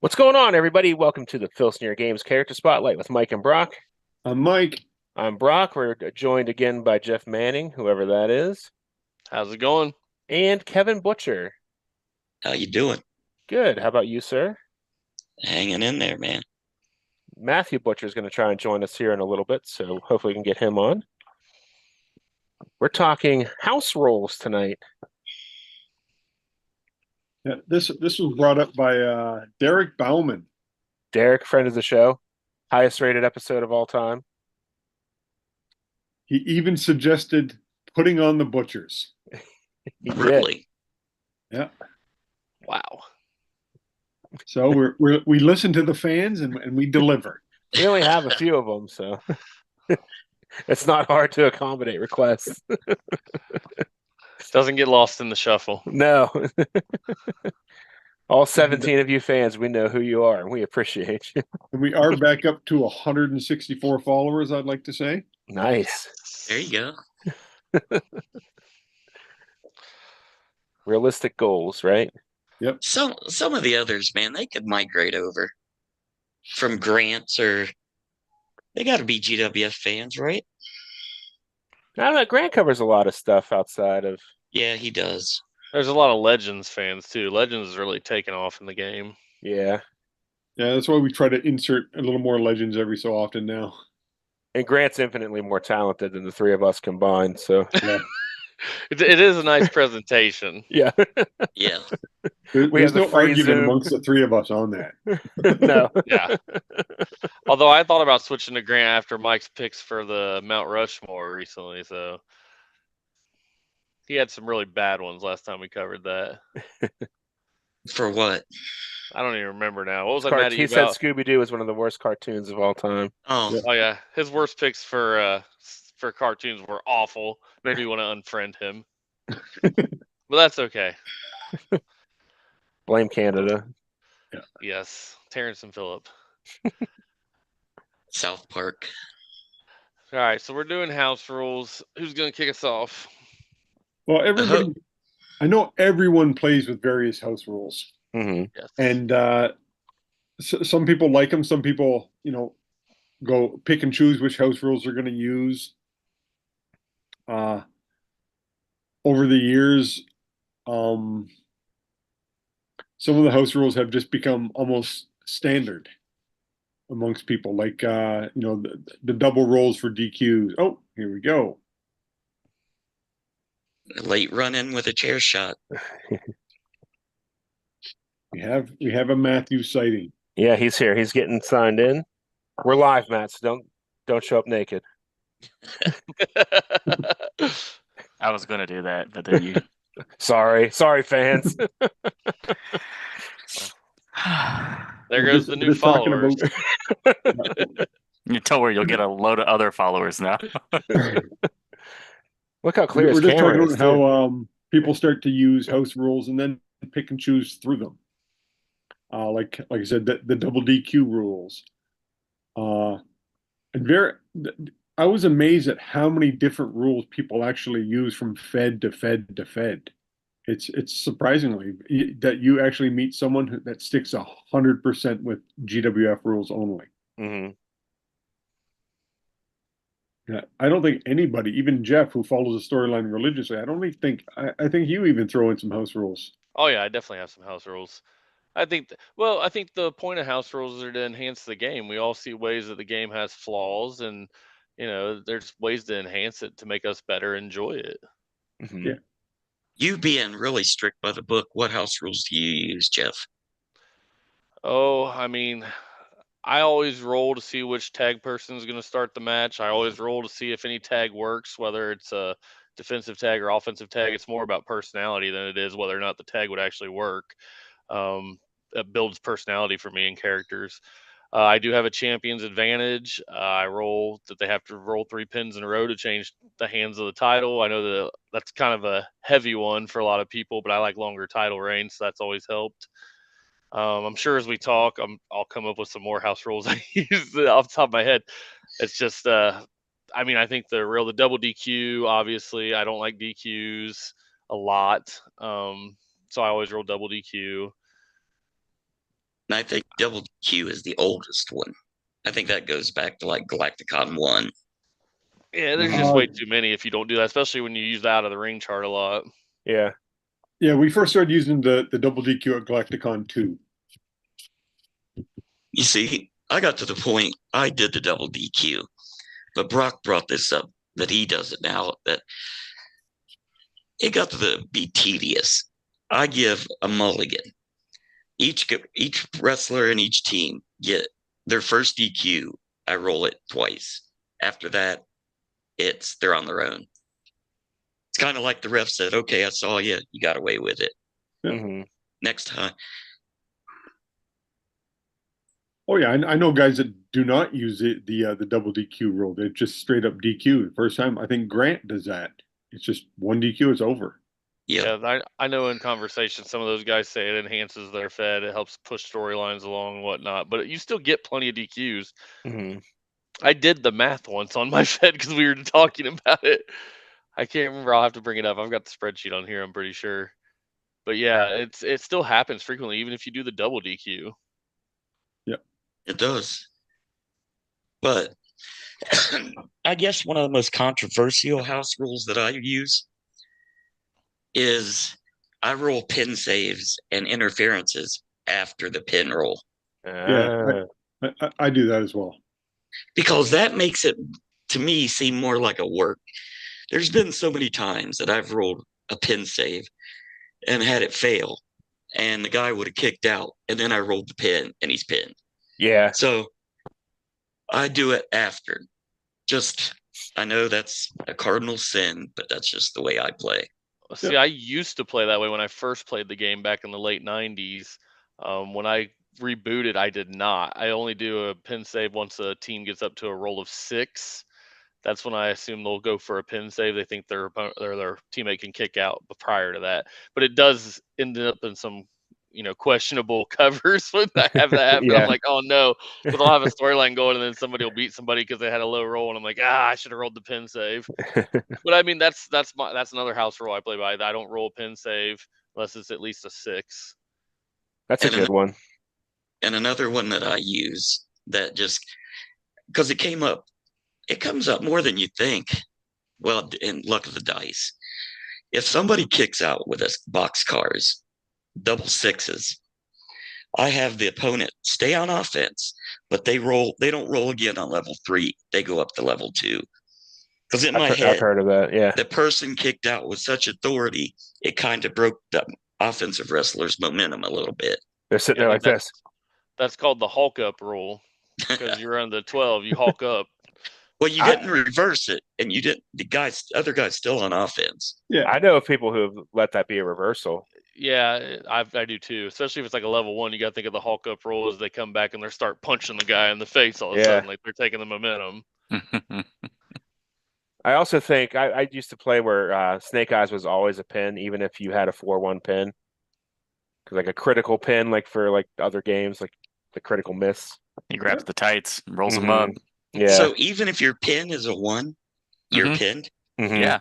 What's going on, everybody? Welcome to the Filsinger Games Character Spotlight with Mike and Brock. I'm Mike. I'm Brock. We're joined again by Jeff Manning, whoever that is, How's it going? and Kevin Butcher. How you doing? Good. How about you, sir? Hanging in there, man. Matthew Butcher is going to try and join us here in a little bit, so hopefully we can get him on. We're talking house rules tonight. Yeah, this was brought up by Derek Bauman. Derek, friend of the show, highest rated episode of all time. He even suggested putting on the butchers. He Really? did. Yeah. Wow. So we listen to the fans and we deliver. We only have a few of them, so it's not hard to accommodate requests. Doesn't get lost in the shuffle. No. All 17 of you fans, we know who you are, and we appreciate you. And we are back up to 164 followers, I'd like to say. Nice. There you go. Realistic goals, right? Yep. Some of the others, man, they could migrate over from Grants, or they got to be GWF fans, right? I don't know. Grant covers a lot of stuff outside of. Yeah, he does. There's a lot of Legends fans too. Legends is really taken off in the game. Yeah. Yeah, that's why we try to insert a little more legends every so often now. And Grant's infinitely more talented than the three of us combined. So, Yeah. It is a nice presentation. yeah. Yeah. There's the no free argument Zoom. amongst the three of us on that. No. Yeah. Although I thought about switching to Grant after Mike's picks for the Mount Rushmore recently, so he had some really bad ones last time we covered that. For what? I don't even remember now. What was I mad at you He said about? Scooby-Doo is one of the worst cartoons of all time. Oh, Yeah. Oh yeah, his worst picks for cartoons were awful. Made me want to unfriend him. But that's okay. Blame Canada. Yes, Terrence and Phillip. South Park. All right, so we're doing house rules. Who's going to kick us off? Well, everybody, I know everyone plays with various house rules. Mm-hmm. Yes. And some people like them. Some people, go pick and choose which house rules they're going to use. Over the years, some of the house rules have just become almost standard amongst people. Like, the double rolls for DQs. Oh, here we go. Late run in with a chair shot. We have a Matthew sighting. Yeah, he's here. He's getting signed in. We're live, Matt, so don't show up naked. I was going to do that, but then you. Sorry, fans. There goes the new followers. You told her you'll get a load of other followers now. Look how clear his We're just camera talking is. about how people start to use house rules and then pick and choose through them. Like I said, the double DQ rules. I was amazed at how many different rules people actually use from Fed to Fed to Fed. It's surprisingly that you actually meet someone that sticks 100% with GWF rules only. Mm-hmm. Yeah, I don't think anybody, even Jeff, who follows the storyline religiously, I think you even throw in some house rules. Oh yeah, I definitely have some house rules. I think the point of house rules are to enhance the game. We all see ways that the game has flaws, and there's ways to enhance it to make us better enjoy it. Mm-hmm. Yeah. You being really strict by the book, what house rules do you use, Jeff? Oh, I mean, I always roll to see which tag person is going to start the match. I always roll to see if any tag works, whether it's a defensive tag or offensive tag. It's more about personality than it is whether or not the tag would actually work. It builds personality for me and characters. I do have a champion's advantage. I roll that they have to roll 3 pins in a row to change the hands of the title. I know that that's kind of a heavy one for a lot of people, but I like longer title reigns, so that's always helped. I'm sure as we talk, I'll come up with some more house rules I use off the top of my head. It's just, I think the double DQ, obviously, I don't like DQs a lot. So I always roll double DQ. And I think double DQ is the oldest one. I think that goes back to like Galacticon 1. Yeah, there's just way too many if you don't do that, especially when you use the out of the ring chart a lot. Yeah. Yeah, we first started using the double DQ at Galacticon 2. You see, I got to the point I did the double DQ, but Brock brought this up that he does it now, that it got to be tedious. I give a mulligan. Each wrestler in each team get their first DQ. I roll it twice. After that, they're on their own. It's kind of like the ref said, "Okay, I saw you. You got away with it. Mm-hmm. Next time." Oh yeah, I know guys that do not use the double DQ rule. They just straight up DQ. The first time, I think Grant does that. It's just one DQ, it's over. Yeah. Yeah, I know in conversation some of those guys say it enhances their fed, it helps push storylines along and whatnot, but you still get plenty of DQs. Mm-hmm. I did the math once on my fed because we were talking about it. I can't remember. I'll have to bring it up. I've got the spreadsheet on here, I'm pretty sure. But yeah, it still happens frequently, even if you do the double DQ. It does. But I guess one of the most controversial house rules that I use is I roll pin saves and interferences after the pin roll, Yeah, I do that as well. because that makes it, to me, seem more like a work. There's been so many times that I've rolled a pin save and had it fail, and the guy would have kicked out, and then I rolled the pin and he's pinned. Yeah. So I do it after. I know that's a cardinal sin, but that's just the way I play. See, I used to play that way when I first played the game back in the late 90s. When I rebooted, I did not. I only do a pin save once a team gets up to a roll of 6. That's when I assume they'll go for a pin save. They think their teammate can kick out prior to that. But it does end up in some questionable covers when I have that happen. Yeah. I'm like, oh no, because I'll have a storyline going, and then somebody will beat somebody because they had a low roll, and I'm like, I should have rolled the pin save. But I mean, that's another house rule I play by. I don't roll a pin save unless it's at least a 6. That's a good one. And another one that I use that just because it comes up more than you think. Well, in luck of the dice, if somebody kicks out with us boxcars, double 6s, I have the opponent stay on offense, but they don't roll again on level 3. They go up to level 2. Because in my head, I've heard of that. Yeah. the person kicked out with such authority, it kind of broke the offensive wrestler's momentum a little bit. They're sitting there like this. That's called the Hulk up rule. Because you're on the 12, you Hulk up. Well, you didn't reverse it, and you didn't. Other guy's still on offense. Yeah, I know of people who have let that be a reversal. Yeah, I do too. Especially if it's like a level 1, you got to think of the Hulk up rule as they come back and they start punching the guy in the face all of a sudden, like they're taking the momentum. I also think I used to play where Snake Eyes was always a pin, even if you had a 4-1 pin. Because like a critical pin, like for like other games, like the critical miss. He grabs the tights, rolls them up. Yeah. So even if your pin is a 1, you're pinned. Mm-hmm. Yeah.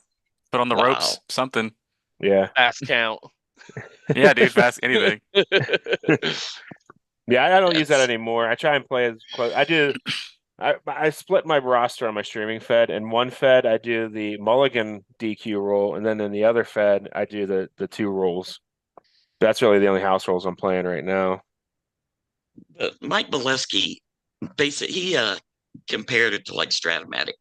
Put on the ropes, something. Yeah. Fast count. Yeah, dude, fast anything. Yeah, I don't use that anymore. I try and play as close. I do. I split my roster on my streaming fed. In one fed, I do the mulligan DQ roll, and then in the other fed, I do the 2 rolls. That's really the only house rolls I'm playing right now. Mike Bolesky, he compared it to like Stratomatic,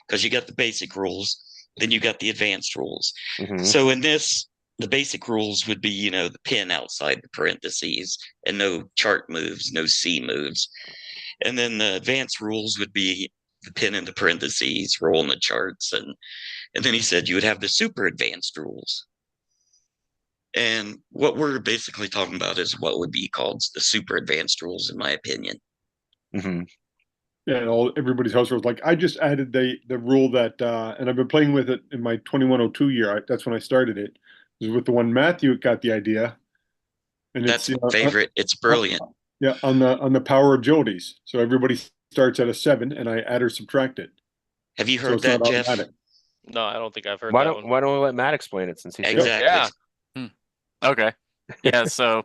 because you got the basic rules, then you got the advanced rules. Mm-hmm. So in this, the basic rules would be, the pin outside the parentheses and no chart moves, no C moves. And then the advanced rules would be the pin in the parentheses, roll in the charts. And then he said you would have the super advanced rules. And what we're basically talking about is what would be called the super advanced rules, in my opinion. Mm-hmm. Yeah, everybody's house rules. Like I just added the rule that, and I've been playing with it in my 2102 year. That's when I started it. It was with the one Matthew got the idea. And that's my favorite. It's brilliant. Yeah, on the power of Jody's. So everybody starts at a 7, and I add or subtract it. Have you heard that, Jeff? Automatic. No, I don't think I've heard why that don't we let Matt explain it since he's exactly. Yeah. Okay. Yeah, so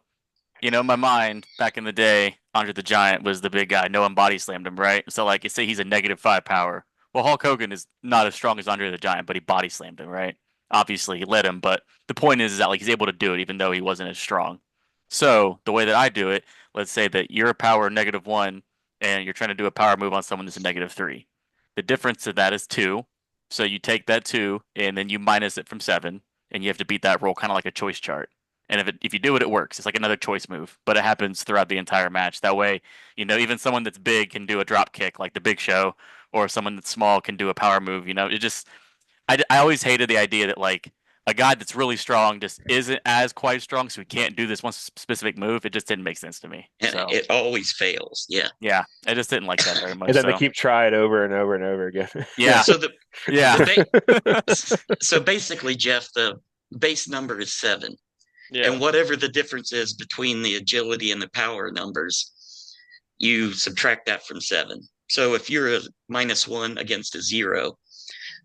you know, in my mind, back in the day, Andre the Giant was the big guy. No one body slammed him, right? So, like, say he's a -5 power. Well, Hulk Hogan is not as strong as Andre the Giant, but he body slammed him, right? Obviously, he let him, but the point is that like he's able to do it even though he wasn't as strong. So the way that I do it, let's say that you're a power -1 and you're trying to do a power move on someone that's a -3. The difference of that is 2. So you take that 2 and then you minus it from 7, and you have to beat that roll kind of like a choice chart. And if you do it, it works. It's like another choice move, but it happens throughout the entire match. That way, you know, even someone that's big can do a drop kick like the Big Show, or someone that's small can do a power move. You know, it just I always hated the idea that like a guy that's really strong just isn't as quite strong, so he can't do this one specific move. It just didn't make sense to me. And So it always fails. Yeah. yeah, I just didn't like that very much. And then So they keep trying over and over and over again. yeah, So the yeah, so basically, Jeff, the base number is 7. Yeah. And whatever the difference is between the agility and the power numbers, you subtract that from 7. So if you're a -1 against a 0,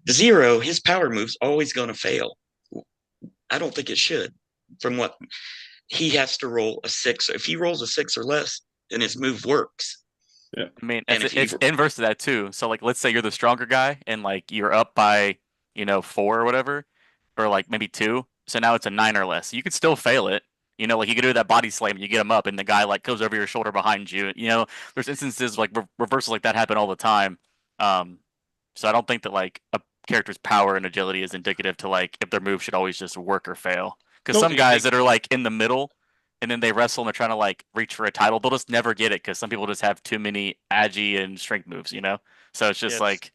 the 0, his power move's always going to fail. I don't think it should. From what he has to roll a 6. If he rolls a 6 or less, then his move works. I mean, And it's inverse to that too. So like, let's say you're the stronger guy and like you're up by 4 or whatever, or like maybe 2. So now it's a 9 or less. You could still fail it. You know, like you could do that body slam, you get him up, and the guy like goes over your shoulder behind you. You know, there's instances like reversals like that happen all the time. Um, so I don't think that like a character's power and agility is indicative to like if their move should always just work or fail. Because No, some you guys think- that are like in the middle and then they wrestle and they're trying to like reach for a title, they'll just never get it because some people just have too many agi and strength moves, you know? So it's just Yes. like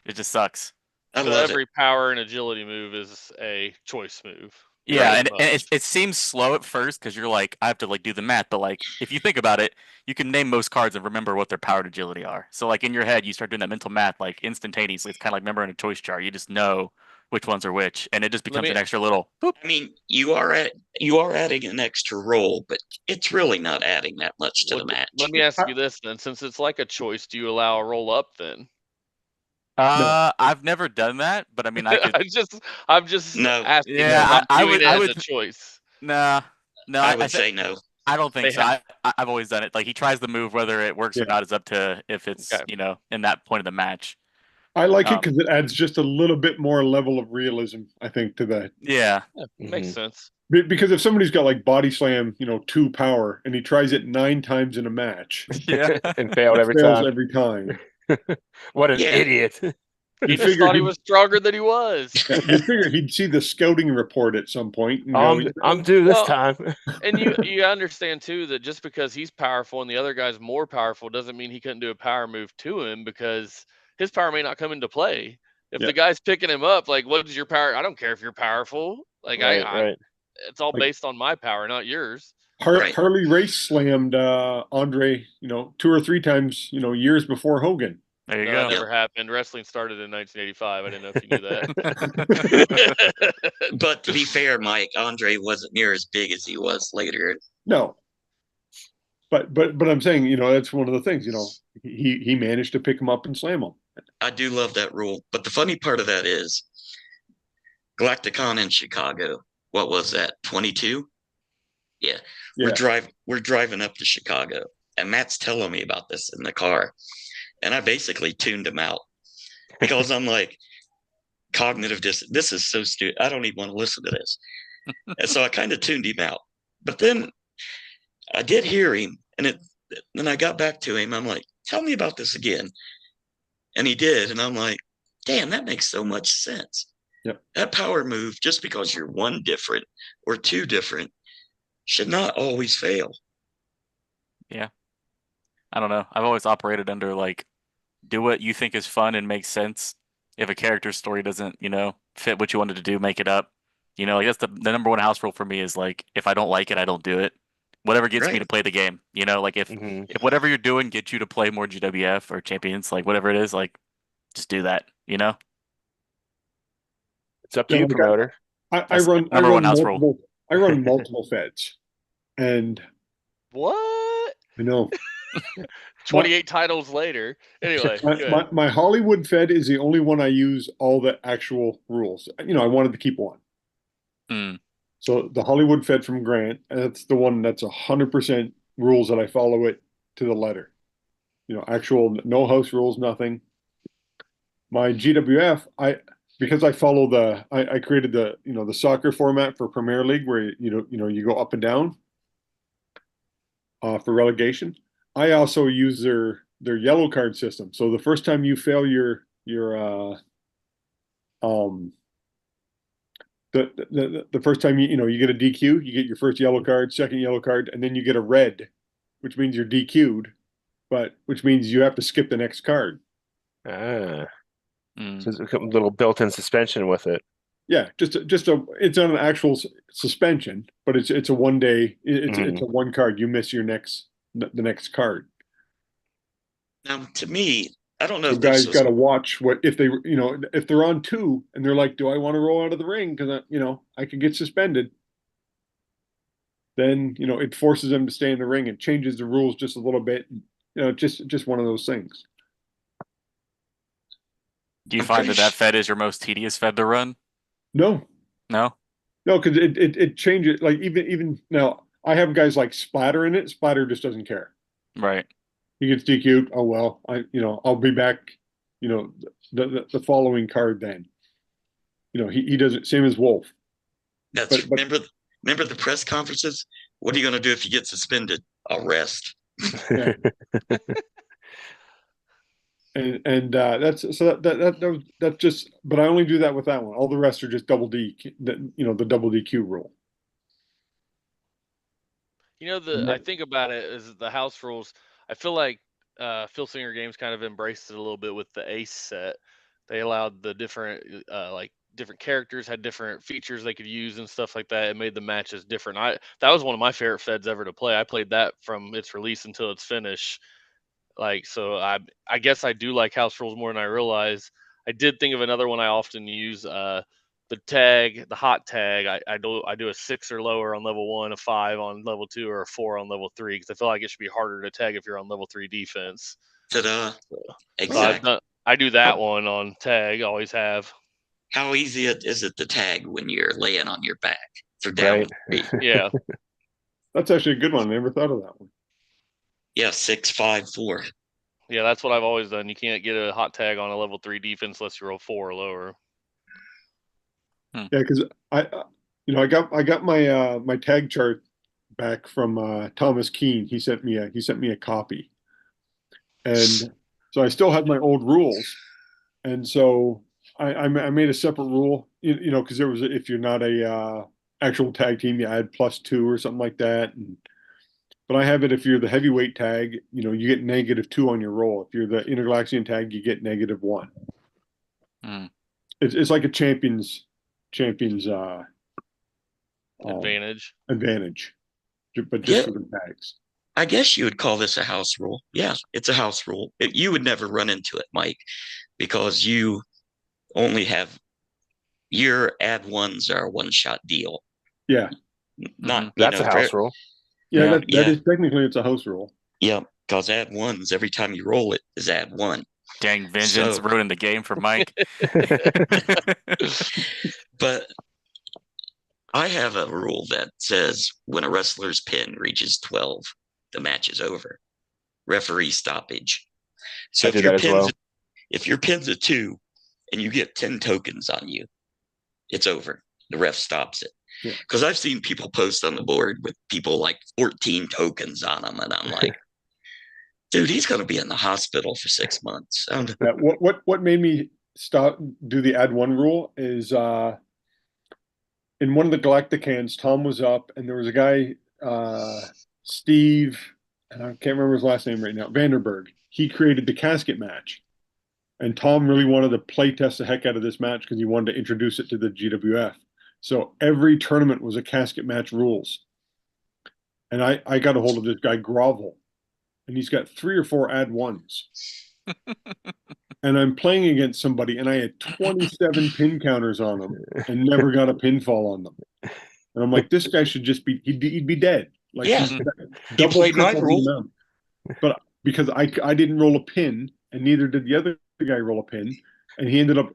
it just sucks. I So love every it. power and agility move is a choice move. Yeah, Pretty and much. it seems slow at first because you're like, I have to like do the math, but like if you think about it, you can name most cards and remember what their power and agility are. So like in your head, you start doing that mental math like instantaneously. It's kind of like remembering a choice chart. You just know which ones are which, and it just Let becomes me- an extra little boop. I mean, you are adding an extra roll, but it's really not adding that much to the match. Let me ask you this then: since it's like a choice, do you allow a roll up then? I've never done that, but I mean, I could. I'm just No. asking. Yeah, if I'm I doing would- it I as would- a choice. Nah, no, I would say no. I don't think They so. I've always done it. Like he tries the move, whether it works or Yeah. not is up to if it's Okay. in that point of the match. I like it Um, because it adds just a little bit more level of realism, I think, to that. Yeah, Makes sense. Because if somebody's got like body slam, 2 power, and he tries it 9 times in a match, yeah. And failed every fails time. every time. What an Yeah. idiot. He You'd just figure thought he he'd- was stronger than he was. Yeah, you'd figure he'd see the scouting report at some point and go, I'm due this Well, time. And you understand too that just because he's powerful and the other guy's more powerful doesn't mean he couldn't do a power move to him, because his power may not come into play. If Yeah. the guy's picking him up, like, what is your power? I don't care if you're powerful. Like Right. it's all Like- based on my power, not yours. Right. Harley Race slammed Andre, 2 or 3 times, years before Hogan. There you No, that go. never happened. Wrestling started in 1985. I didn't know if you knew that. But to be fair, Mike, Andre wasn't near as big as he was later. No. But I'm saying, that's one of the things, he managed to pick him up and slam him. I do love that rule. But the funny part of that is Galacticon in Chicago. What was that? 22? Yeah. Yeah. We're driving up to Chicago, and Matt's telling me about this in the car. And I basically tuned him out because I'm like, cognitive dissonance. This is so stupid. I don't even want to listen to this. And so I kind of tuned him out. But then I did hear him, and then I got back to him. I'm like, tell me about this again. And he did. And I'm like, damn, that makes so much sense. Yep. That power move, just because you're 1 different or 2 different, should not always fail. I don't know. I've always operated under like, do what you think is fun and makes sense. If a character's story doesn't, fit what you wanted to do, make it up. Like that's the number one house rule for me is like, if I don't like it, I don't do it. Whatever gets me Right. to play the game. Like if Mhm. if whatever you're doing gets you to play more GWF or champions, like whatever it is, like just do that. It's up to Yeah, you, like promoter. I That's run number one house rule. multiple I run multiple feds. And What? I know 28 titles later. Anyway, go ahead. my Hollywood Fed is the only one I use all the actual rules. I wanted to keep one. Mm. So the Hollywood Fed from Grant, that's the one that's 100% rules that I follow it to the letter. Actual no house rules, nothing. My GWF, because I follow I created the soccer format for Premier League where you go up and down for relegation. I also use their yellow card system. So the first time you fail your the first time you get a DQ, you get your first yellow card, second yellow card, and then you get a red, which means you're DQ'd, but which means you have to skip the next card. So there's a little built-in suspension with it. Yeah, just it's not an actual suspension, but it's a 1 day. It's a one card. You miss the next card. Now, to me, I don't know The if guys this got to was watch what if they're on 2 and they're like, do I want to roll out of the ring because I could get suspended? Then it forces them to stay in the ring. It changes the rules just a little bit. Just one of those things. Do you I'm find pretty that Fed is your most tedious Fed to run? No, No? because it changes. Like even now, I have guys like Splatter in it. Splatter just doesn't care. Right. He gets DQ'd. Oh well, I'll be back. The following card then. He does it same as Wolf. that's but- remember the press conferences? What are you going to do if you get suspended? Arrest. Yeah. And that's just. But I only do that with that one. All the rest are just double D. The double DQ rule. I think about it is the house rules. I feel like Filsinger Games kind of embraced it a little bit with the Ace set. They allowed the different different characters had different features they could use and stuff like that. It made the matches different. That was one of my favorite Feds ever to play. I played that from its release until its finish. So I guess I do like house rules more than I realize. I did think of another one I often use. The hot tag. I do a 6 or lower on level 1, a 5 on level 2, or a 4 on level 3 because I feel like it should be harder to tag if you're on level 3 defense. Ta-da. So Exactly. I do that one on tag. Always have. How easy is it to tag when you're laying on your back for down Right. 3? Yeah. That's actually a good one. I never thought of that one. Yeah, 6, 5, 4. Yeah, that's what I've always done. You can't get a hot tag on a level 3 defense unless you're a 4 or lower. Yeah, because I got my tag chart back from Thomas Keene. He sent me a copy, and so I still had my old rules, and so I made a separate rule. Because there was if you're not a actual tag team, you add +2 or something like that. But I have it if you're the heavyweight tag, you get -2 on your roll. If you're the Intergalaxian tag, you get -1. It's like a champion's Advantage. but just for the tags. I guess you would call this a house rule. Yeah, it's a house rule. You would never run into it, Mike, because you only have your add ones are a one-shot deal. Yeah, Not That's a house rule. yeah, Yeah. that is technically it's a house rule. Yeah, because add ones every time you roll it is add 1. Dang, vengeance So- ruining the game for Mike. But I have a rule that says when a wrestler's pin reaches 12, the match is over. Referee stoppage. So I do that as well. if your pin's a 2 and you get 10 tokens on you, it's over. The ref stops it. Yeah. Because I've seen people post on the board with people like 14 tokens on them, and I'm like, dude, he's going to be in the hospital for 6 months. Yeah, what made me do the add 1 rule is in one of the Galacticans, Tom was up and there was a guy, Steve, and I can't remember his last name right now, Vanderberg. He created the casket match. And Tom really wanted to play test the heck out of this match because he wanted to introduce it to the GWF. So every tournament was a casket match rules. And I got a hold of this guy, Grovel, and he's got 3 or 4 add 1s. And I'm playing against somebody, and I had 27 pin counters on him and never got a pinfall on them. And I'm like, this guy should just he'd be dead. Like, Yeah. double, played my triple the rule. amount. But because I didn't roll a pin, and neither did the other guy roll a pin, and he ended up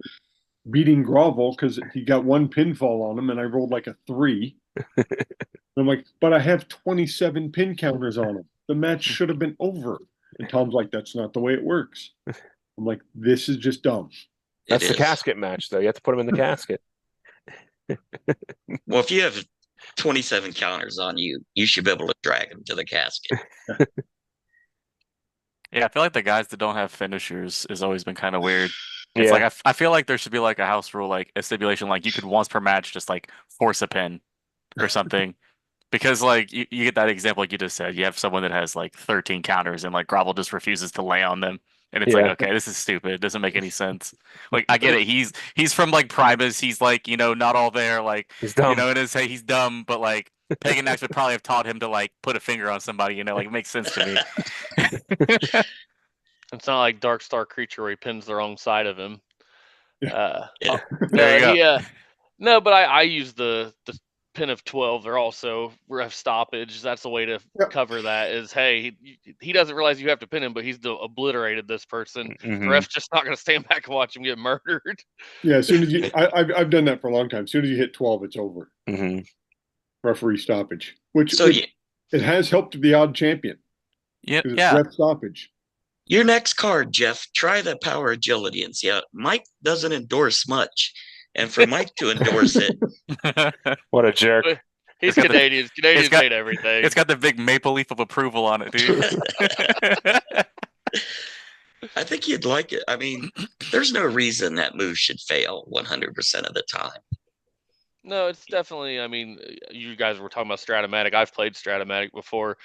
beating Grovel because he got one pinfall on him, and I rolled like a 3. And I'm like, but I have 27 pin counters on him. The match should have been over. And Tom's like, that's not the way it works. I'm like, this is just dumb. That's It the is. casket match, though. You have to put him in the casket. Well, if you have 27 counters on you, you should be able to drag him to the casket. Yeah, I feel like the guys that don't have finishers has always been kind of weird. It's Yeah. like I feel like there should be like a house rule, like a stipulation, like you could once per match just like force a pin or something. Because like you get that example like you just said, you have someone that has like 13 counters and like Grovel just refuses to lay on them. And it's like, Yeah. okay, this is stupid. It doesn't make any sense. Like I get it. He's from like Primus. He's like, not all there. Like, He's dumb. it is, hey, he's dumb, but like Pagan Knights would probably have taught him to like put a finger on somebody, like it makes sense to me. It's not like Dark Star Creature where he pins the wrong side of him. Yeah. There you go. No, but I use the pin of 12. They're also ref stoppage. That's the way to cover that. Is hey, he doesn't realize you have to pin him, but he's obliterated this person. Mhm. The ref's just not going to stand back and watch him get murdered. Yeah, as soon as I've done that for a long time. As soon as you hit 12, it's over. Mhm. Referee stoppage, which So it has helped the odd champion. Yep. 'Cause it's Yeah. ref stoppage. your next card, Jeff, try the power agility and see how Mike doesn't endorse much. And for Mike to endorse it, What a jerk. He's got the- Canadian. Canadians got- hate everything. It's got the big maple leaf of approval on it, dude. I think you'd like it. I mean, there's no reason that move should fail 100% of the time. No, it's definitely. I mean, you guys were talking about Stratomatic. I've played Stratomatic before.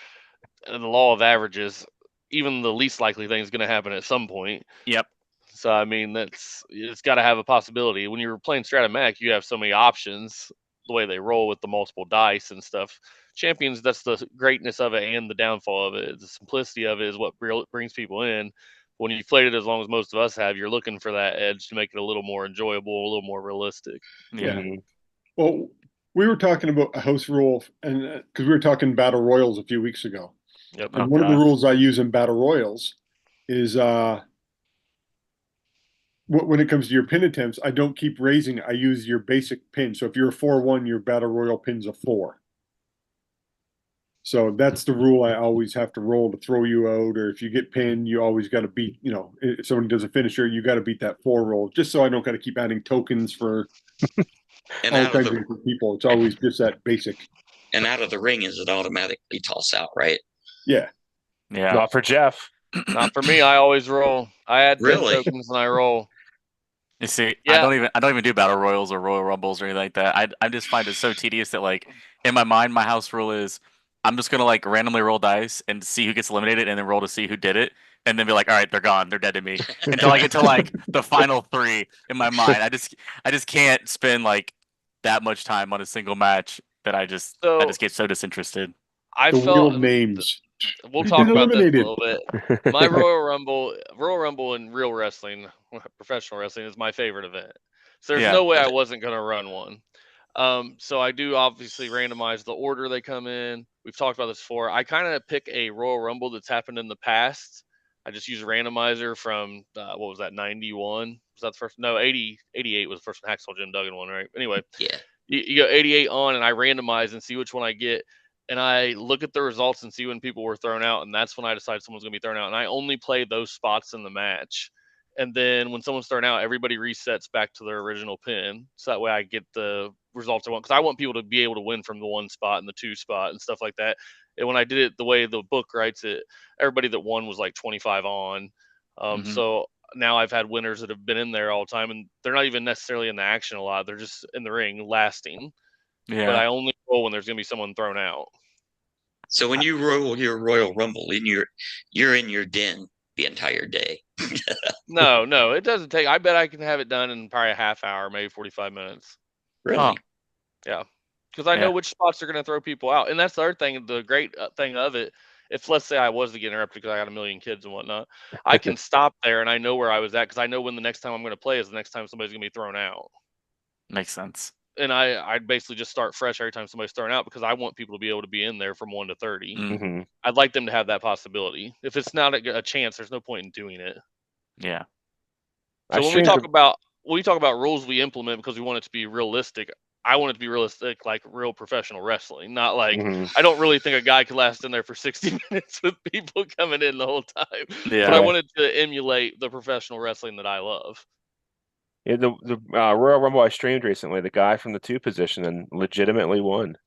And the law of averages, even the least likely thing is going to happen at some point. Yep. So I mean, it's got to have a possibility. When you're playing Stratomatic, you have so many options. The way they roll with the multiple dice and stuff. Champions, that's the greatness of it and the downfall of it. The simplicity of it is what brings people in. When you've played it as long as most of us have, you're looking for that edge to make it a little more enjoyable, a little more realistic. Yeah. Mhm. Well, we were talking about a house rule, and because we were talking battle royals a few weeks ago, Yep. and Oh, one of the God. rules I use in battle royals is when it comes to your pin attempts, I don't keep raising. I use your basic pin. So if you're a 4-1, your battle royal pin's a 4. So that's the rule I always have to roll to throw you out, or if you get pinned, you always got to beat. If someone does a finisher, you got to beat that 4 roll, just so I don't got to keep adding tokens for And all out of kinds of the different people. It's always just that basic. out of the ring is it automatically toss out, right? Yeah. Yeah. Not for Jeff. Not for me. I always roll. I add 10 Really? tokens and I roll. You see, Yeah. I don't even do battle royals or royal rumbles or anything like that. I just find it so tedious that like in my mind, my house rule is I'm just gonna like randomly roll dice and see who gets eliminated, and then roll to see who did it, and then be like, all right, they're gone, they're dead to me, until I get to like the final 3 in my mind. I just can't spend like that much time on a single match that I just get so disinterested. I The wheel felt of names. we'll Who's talk been about this a eliminated? little bit. My Royal Rumble in real wrestling, professional wrestling, is my favorite event. So there's Yeah. no way I wasn't going to run one. So I do obviously randomize the order they come in. We've talked about this before. I kind of pick a Royal Rumble that's happened in the past. I just use a randomizer from, what was that, 91? Was that the first? No, 88 was the first Hacksaw Jim Duggan one, right? Anyway, Yeah. you go 88 on, and I randomize and see which one I get. And I look at the results and see when people were thrown out, and that's when I decide someone's going to be thrown out. And I only play those spots in the match. And then when someone's thrown out, everybody resets back to their original pin. So that way I get the results I want. Because I want people to be able to win from the 1 spot and the 2 spot and stuff like that. And when I did it the way the book writes it, everybody that won was like 25 on. Mhm. So now I've had winners that have been in there all the time, and they're not even necessarily in the action a lot. They're just in the ring lasting. Yeah. But I only roll when there's going to be someone thrown out. So when you roll your Royal Rumble you're in your den the entire day. No, it doesn't take. I bet I can have it done in probably a half hour, maybe 45 minutes. Really? Huh. Yeah, because I Yeah. know which spots are going to throw people out, and that's the other thing. The great thing of it, if let's say I was to get interrupted because I got a million kids and whatnot, I can stop there and I know where I was at because I know when the next time I'm going to play is the next time somebody's going to be thrown out. Makes sense. And I'd basically just start fresh every time somebody's thrown out because I want people to be able to be in there from 1 to 30. Mm. Mhm. I'd like them to have that possibility. If it's not a chance, there's no point in doing it. Yeah. I So when we streamed talk a- about when you talk about rules we implement because we want it to be realistic, I want it to be realistic, like real professional wrestling, not like I don't really think a guy could last in there for 60 minutes with people coming in the whole time. Yeah. But I wanted to emulate the professional wrestling that I love. Yeah, the Royal Rumble I streamed recently, the guy from the 2 position and legitimately won.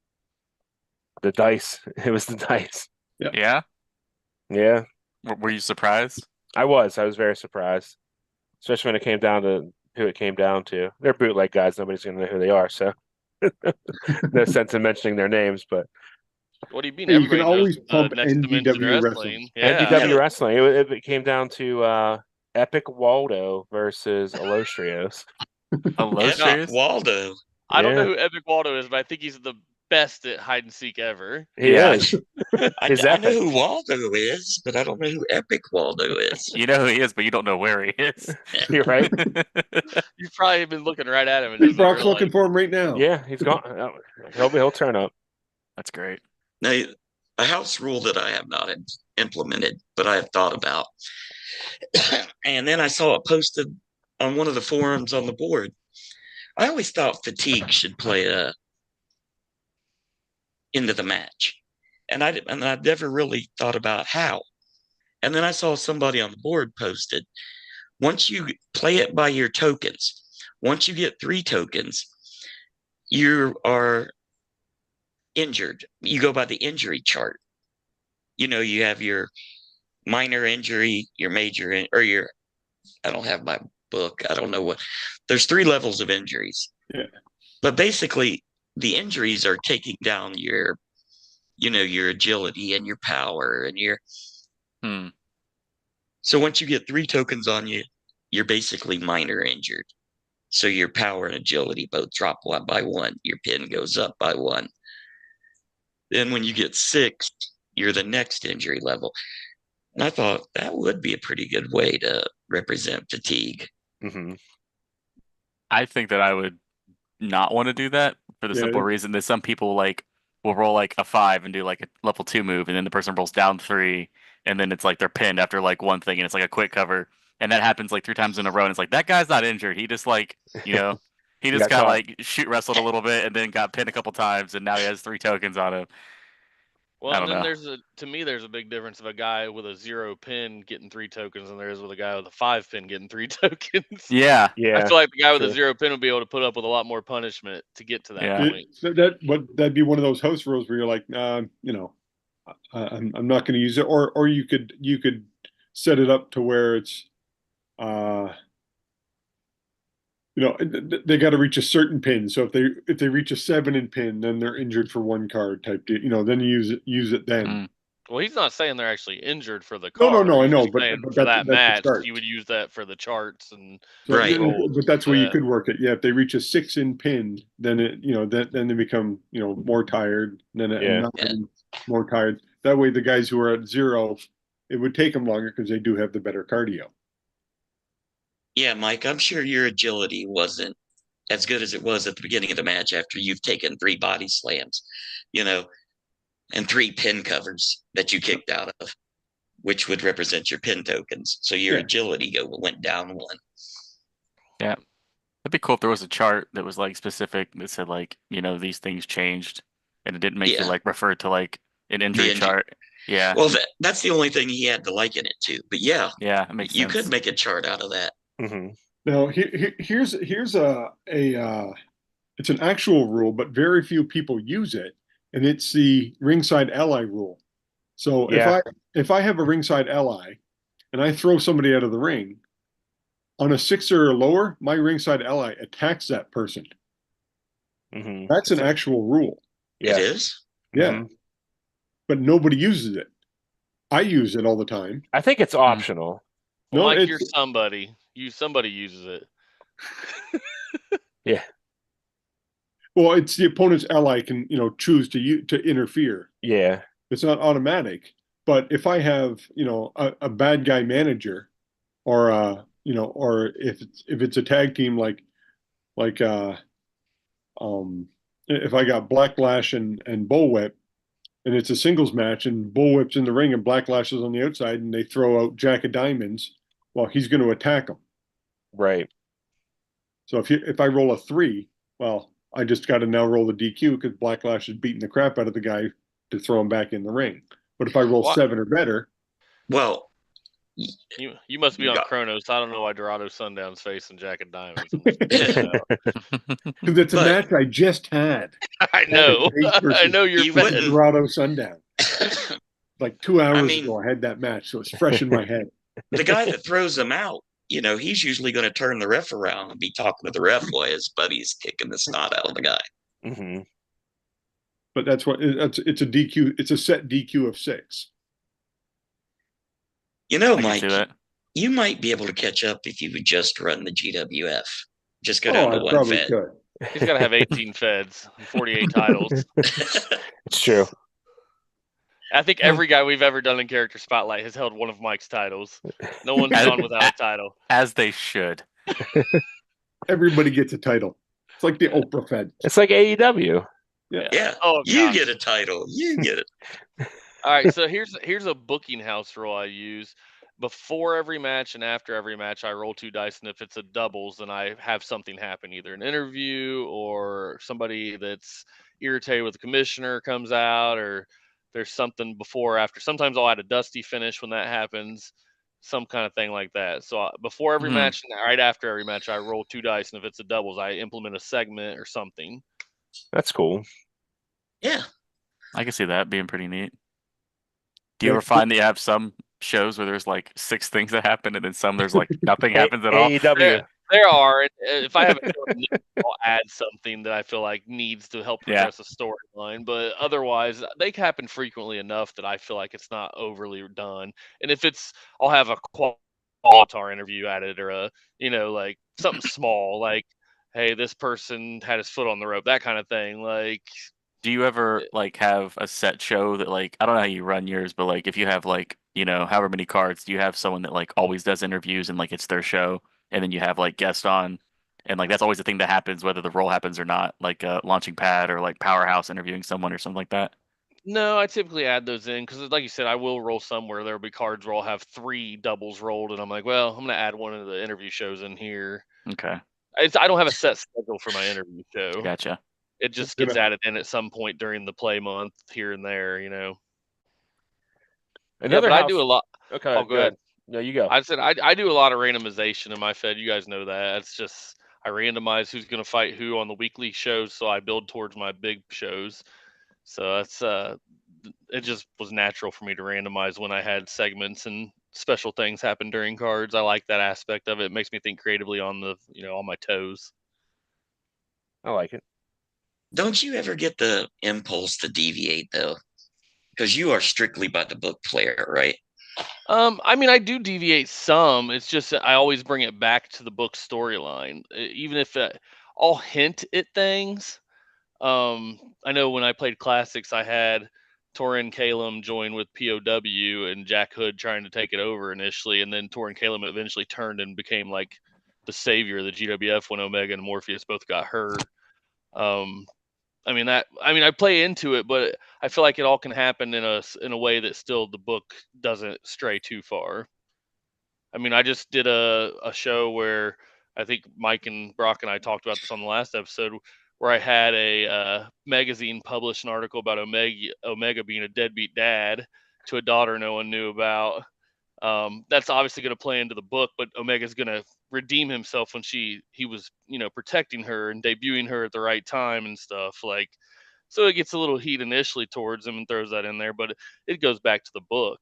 The dice. It was the dice. Yeah. Yeah, Were you surprised? I was very surprised, especially when it came down to who it came down to. They're bootleg guys. Nobody's going to know who they are, so no sense in mentioning their names. But What do you mean? Hey, you can Everybody knows always pump Next Dimension NDW Wrestling. wrestling. Yeah. NDW Wrestling, it came down to Epic Waldo versus Alostrios. Illustrious? Waldo. I don't know Yeah. who Epic Waldo is, but I think he's the best at hide and seek ever. He Yeah. is. I He's know epic. who Waldo is, but I don't know who Epic Waldo is. You know who he is, but you don't know where he is. You're right. You've probably been looking right at him and Hey, just never Brock's looking realized. for him right now. Yeah, he's gone. He'll turn up. That's great. Now, a house rule that I have not implemented, but I have thought about, and then I saw it posted on one of the forums on the board. I always thought fatigue should play into the match, and I've never really thought about how. And then I saw somebody on the board posted, once you play it by your tokens, once you get 3 tokens, you are injured. You go by the injury chart. You know, you have your minor injury, your major, or your, I don't have my book. I don't know what, there's 3 levels of injuries. Yeah. But basically, the injuries are taking down your, your agility and your power and your. So once you get 3 tokens on you, you're basically minor injured. So your power and agility both drop 1 by 1. Your pin goes up by 1. Then when you get 6, you're the next injury level. And I thought that would be a pretty good way to represent fatigue. Mm-hmm. I think that I would not want to do that for the simple reason that some people will roll like a 5 and do like a level 2 move, and then the person rolls down 3, and then it's like they're pinned after like one thing, and it's like a quick cover, and that happens like 3 times in a row, and it's like that guy's not injured. He just he just got like shoot wrestled a little bit and then got pinned a couple times, and now he has 3 tokens on him. Well, I don't know. there's a big difference of a guy with a 0 pin getting 3 tokens and there is with a guy with a 5 pin getting 3 tokens. Yeah. Yeah. I feel like the guy with a 0 pin would be able to put up with a lot more punishment to get to that point. That'd be one of those house rules where you're like, I'm not going to use it, or you could set it up to where it's, they got to reach a certain pin. So if they reach a 7 in pin, then they're injured for 1 card type deal. Then you use it then. Well, he's not saying they're actually injured for the card. No, I know, but for that match, you would use that for the charts and right. But that's where you could work it. Yeah, if they reach a 6 in pin, then then they become more tired. Then more tired. That way, the guys who are at 0, it would take them longer because they do have the better cardio. Yeah, Mike, I'm sure your agility wasn't as good as it was at the beginning of the match after you've taken 3 body slams, and 3 pin covers that you kicked out of, which would represent your pin tokens. So your agility went down 1. Yeah. It'd be cool if there was a chart that was like specific that said like, these things changed, and it didn't make you like refer to like an injury chart. Yeah. Well, that's the only thing he had to liken it to. But yeah, it makes sense. You could make a chart out of that. Mm-hmm. Now here's it's an actual rule, but very few people use it, and it's the ringside ally rule. So if I have a ringside ally and I throw somebody out of the ring on a 6 or lower, my ringside ally attacks that person. Mm-hmm. That's an actual rule. Yeah. It is? Yeah. Mm-hmm. But nobody uses it. I use it all the time. I think it's optional. Well, Mike, you're somebody. Somebody uses it. Yeah. Well, it's the opponent's ally can choose to interfere. Yeah. It's not automatic. But if I have a bad guy manager, or or if it's a tag team like if I got Blacklash and Bullwhip, and it's a singles match, and Bullwhip's in the ring and Blacklash is on the outside, and they throw out Jack of Diamonds, well, he's going to attack him. Right. So if I roll a 3, well, I just got to now roll the DQ because Blacklash is beating the crap out of the guy to throw him back in the ring. But if I roll 7 or better, Well, you must be on Yeah. Chronos. I don't know why Dorado Sundown's facing Jack and Diamonds. because it's a But- match I just had. I know. I know you're You fat. wouldn't- Dorado Sundown. Like 2 hours mean- ago, I had that match, so it's fresh in my head. the guy that throws them out, he's usually going to turn the ref around and be talking to the ref while his buddy's kicking the snot out of the guy. Mm-hmm. But that's what it's a DQ. It's a set DQ of 6. I can Mike, see that. you might be able to catch up if you would just run the GWF. Just go Oh, down I to one probably fed. could. He's got to have 18 feds, and 48 titles. It's true. I think every guy we've ever done in Character Spotlight has held one of Mike's titles. No one's As- gone without a title. As they should. Everybody gets a title. It's like the Oprah Fed. It's like AEW. Yeah. Oh, You gosh. get a title. You get it. All right, so here's a booking house rule I use. Before every match and after every match, I roll 2 dice, and if it's a doubles, then I have something happen, either an interview or somebody that's irritated with the commissioner comes out, or there's something before or after. Sometimes I'll add a dusty finish when that happens, some kind of thing like that. So before every Mhm. match and right after every match, I roll 2 dice, and if it's a doubles, I implement a segment or something. That's cool. Yeah. I can see that being pretty neat. Do you Yeah, ever find that you have some shows where there's like 6 things that happen and then some there's like nothing happens at all? AEW. There are. If I have a show, I'll add something that I feel like needs to help Yeah. progress a storyline. But otherwise, they happen frequently enough that I feel like it's not overly done. And if I'll have a qualitar interview added, or like something small, like, hey, this person had his foot on the rope, that kind of thing. Like, Do you ever like have a set show that like I don't know how you run yours, but like if you have like, however many cards, do you have someone that like always does interviews and like it's their show and then you have like guests on and like that's always the thing that happens whether the role happens or not, like launching pad or like Powerhouse interviewing someone or something like that? no, I typically add those in because, like you said, I will roll somewhere. There'll be cards where I'll have 3 doubles rolled, and I'm like, well, I'm going to add one of the interview shows in here. Okay. I don't have a set schedule for my interview show. Gotcha. It just Good gets enough. added in at some point during the play month here and there. Another but house. I do a lot. Okay. Oh, go ahead. No, you go. I said I do a lot of randomization in my Fed. You guys know that. It's just I randomize who's going to fight who on the weekly shows, so I build towards my big shows. So that's it just was natural for me to randomize when I had segments and special things happen during cards. I like that aspect of it. It makes me think creatively on the on my toes. I like it. Don't you ever get the impulse to deviate, though? Because you are strictly by the book player, right? I mean, I do deviate some. It's just that I always bring it back to the book storyline, even if I'll hint at things. I know when I played Classics, I had Torin Kalem join with POW and Jack Hood trying to take it over initially, and then Torin Kalem eventually turned and became like the savior of the GWF when Omega and Morpheus both got hurt. I play into it, but I feel like it all can happen in a way that still the book doesn't stray too far. I mean, I just did a show where I think Mike and Brock and I talked about this on the last episode, where I had a magazine publish an article about Omega being a deadbeat dad to a daughter no one knew about. That's obviously going to play into the book, but Omega's going to redeem himself when he was protecting her and debuting her at the right time and stuff. Like, so it gets a little heat initially towards him and throws that in there, but it goes back to the book.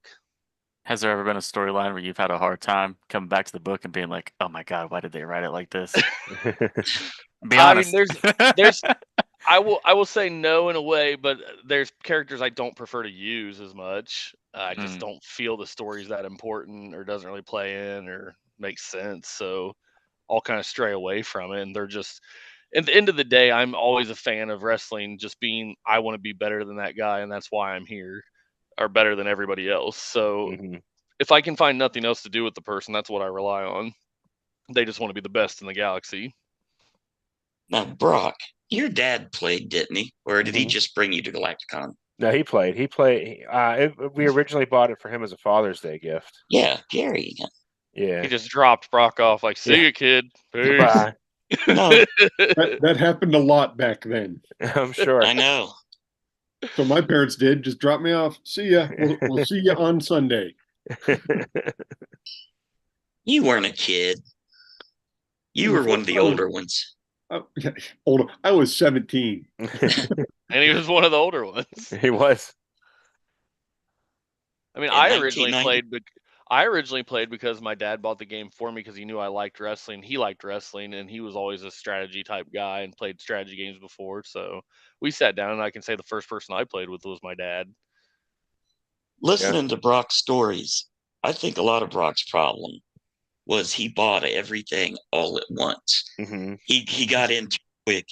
Has there ever been a storyline where you've had a hard time coming back to the book and being like, oh my God, why did they write it like this? Be honest. I mean, there's I will say no in a way, but there's characters I don't prefer to use as much. I just don't feel the story's that important or doesn't really play in or make sense. So I'll kind of stray away from it. And they're just, at the end of the day, I'm always a fan of wrestling just being, I want to be better than that guy, and that's why I'm here, or better than everybody else. So if I can find nothing else to do with the person, that's what I rely on. They just want to be the best in the galaxy. Now, Brock, your dad played, didn't he? Or did he just bring you to Galacticon? No, he played. We originally bought it for him as a Father's Day gift. Yeah, Gary. Yeah. He just dropped Brock off like, see you, kid. Peace. Goodbye. No, That happened a lot back then. I'm sure. I know. So my parents did just drop me off. See ya. We'll see you on Sunday. You weren't a kid. You were one of the older ones. Older. I was 17. And he was one of the older ones. He was. I mean, In I originally 1990. played because my dad bought the game for me because he knew I liked wrestling. He liked wrestling, and he was always a strategy type guy and played strategy games before. So we sat down, and I can say the first person I played with was my dad. Listening to Brock's stories, I think a lot of Brock's problem was he bought everything all at once. Mm-hmm. He got in too quick.